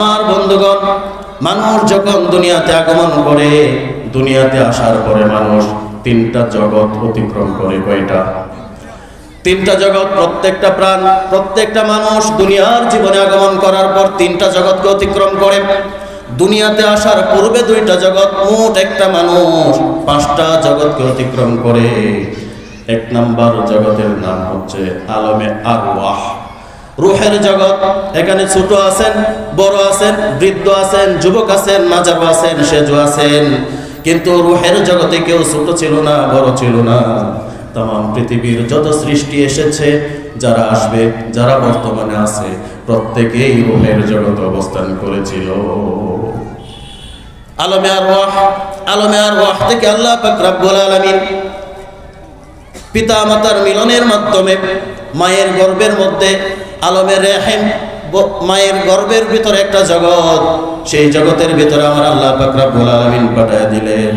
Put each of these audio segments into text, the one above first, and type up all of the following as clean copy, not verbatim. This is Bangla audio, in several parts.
আমার বন্ধুগণ, মানুষ যখন দুনিয়াতে আগমন করে, দুনিয়াতে আসার পরে মানুষ তিনটা জগৎ অতিক্রম করে। কয়টা? তিনটা জগৎ। প্রত্যেকটা প্রাণ, প্রত্যেকটা মানুষ দুনিয়ার জীবনে আগমন করার পর তিনটা জগৎকে অতিক্রম করে। দুনিয়াতে আসার পূর্বে দুইটা জগৎ, মোট একটা মানুষ পাঁচটা জগৎকে অতিক্রম করে। এক নাম্বার জগতের নাম হচ্ছে আলমে আরওয়াহ, রূহের জগৎ। এখানে ছোট আছেন, বড় আছেন, বৃদ্ধ আছেন, যুবক আছেন, মাঝারু আছেন, সেজু আছেন। কিন্তু রূহের জগতে কেউ ছোট ছিল না, বড় ছিল না। তামাম পৃথিবীর যত সৃষ্টি এসেছে, যারা আসবে, যারা বর্তমানে আছে, প্রত্যেকেই রূহের জগতে অবস্থান করেছিল। আলমে আরওয়াহ, আলমে আরওয়াহ থেকে আল্লাহ পাক রব্বুল আলামিন পিতা মাতার মিলনের মাধ্যমে মায়ের গর্ভের মধ্যে আলমে রেহেম, মায়ের গর্ভের ভিতরে একটা জগৎ, সেই জগতের ভিতরে আমার আল্লাহ পাক রব্বুল আলামিন পাঠিয়ে দিলেন।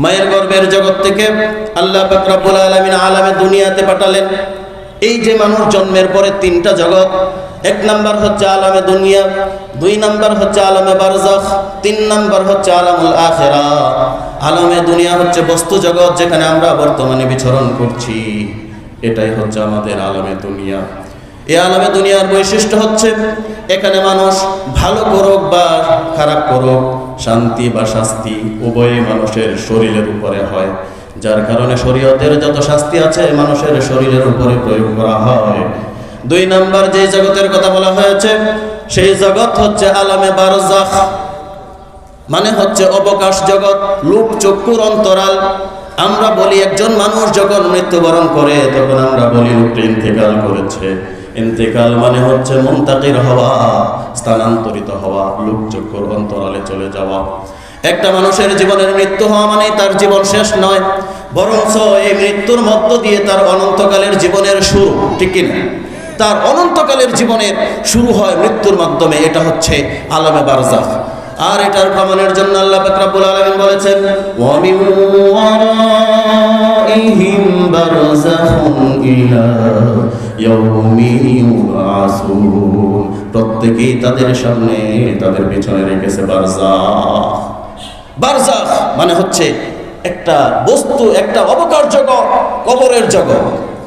মায়ের গর্ভের জগৎ থেকে আল্লাহ পাক রব্বুল আলামিন আলামে দুনিয়াতে পাঠালেন। এই যে মানুষ জন্মের পরে তিনটা জগৎ, এক নাম্বার হচ্ছে আলামে দুনিয়া, দুই নাম্বার হচ্ছে আলামে বারজাখ, তিন নাম্বার হচ্ছে আলামুল আখিরা। আলামে দুনিয়া হচ্ছে বস্তু জগৎ, যেখানে আমরা বর্তমানে বিচরণ করছি, এটাই হচ্ছে আমাদের আলামে দুনিয়া। এই আলামে দুনিয়ার বৈশিষ্ট্য হচ্ছে এখানে মানুষ ভালো করুক বা খারাপ করুক, শান্তি বা শাস্তি উভয় মানুষের শরীরের উপরে হয়। যার কারণে শরীয়তের যত শাস্তি আছে মানুষের শরীরের উপরে প্রয়োগ করা হয়। দুই নাম্বার যে জগতের কথা বলা হয়েছে, সেই জগৎ হচ্ছে আলামে বারজাখ, মানে হচ্ছে অবকাশ জগৎ, লোক চক্ষুর অন্তরাল। আমরা বলি একজন মানুষ যখন মৃত্যুবরণ করে, তখন আমরা বলি লোকটি ইন্তেকাল করেছে। ইন্তেকাল মানে হচ্ছে মুনতাকির হওয়া, স্থানান্তরিত হওয়া, লোক চক্ষুর অন্তরালে চলে যাওয়া। একটা মানুষের জীবনের মৃত্যু হওয়া মানে তার জীবন শেষ নয়, বরঞ্চ এই মৃত্যুর মধ্য দিয়ে তার অনন্তকালের জীবনের শুরু। ঠিক কিনা? তার অনন্তকালের জীবনের শুরু হয় মৃত্যুর মাধ্যমে। এটা হচ্ছে আলামে বারজাখ। আর এটার প্রমাণের জন্য আল্লাহ পাক রব্বুল আলামিন বলেছেন, ওয়া মিন ওয়ারাইহিম বারযাখুন ইলা ইয়াউমি ইউবআসুন। প্রত্যেকেই তাদের সামনে, তাদের পিছনে রেখেছে বারজাখ। বারজাখ মানে হচ্ছে একটা বস্তু, একটা অবকাশ জগৎ, কবরের জগৎ।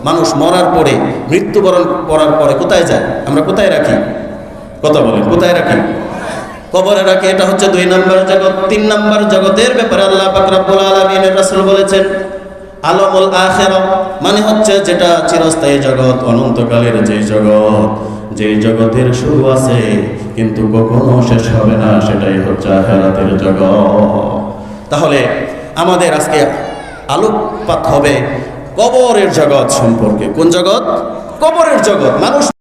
মানুষ মরার পরে, মৃত্যুবরণ করার পরে কোথায় যায়? আমরা কোথায় রাখি? কথা বলেন, কোথায় রাখি? কবরে রাখে। এটা হচ্ছে দুই নাম্বার জগৎ। তিন নাম্বার জগতের ব্যাপারে আল্লাহ পাক রব্বুল আলামিনের রাসূল বলেছেন আলামুল আখিরা, মানে হচ্ছে যেটা চিরস্থায়ী জগৎ, অনন্তকালের যে জগৎ, যে জগতের শুরু আছে কিন্তু কখনো শেষ হবে না, সেটাই হচ্ছে আখিরাতের জগৎ। তাহলে আমাদের আজকে আলোকপাত হবে কবরের জগৎ সম্পর্কে। কোন জগৎ? কবরের জগৎ। মানুষ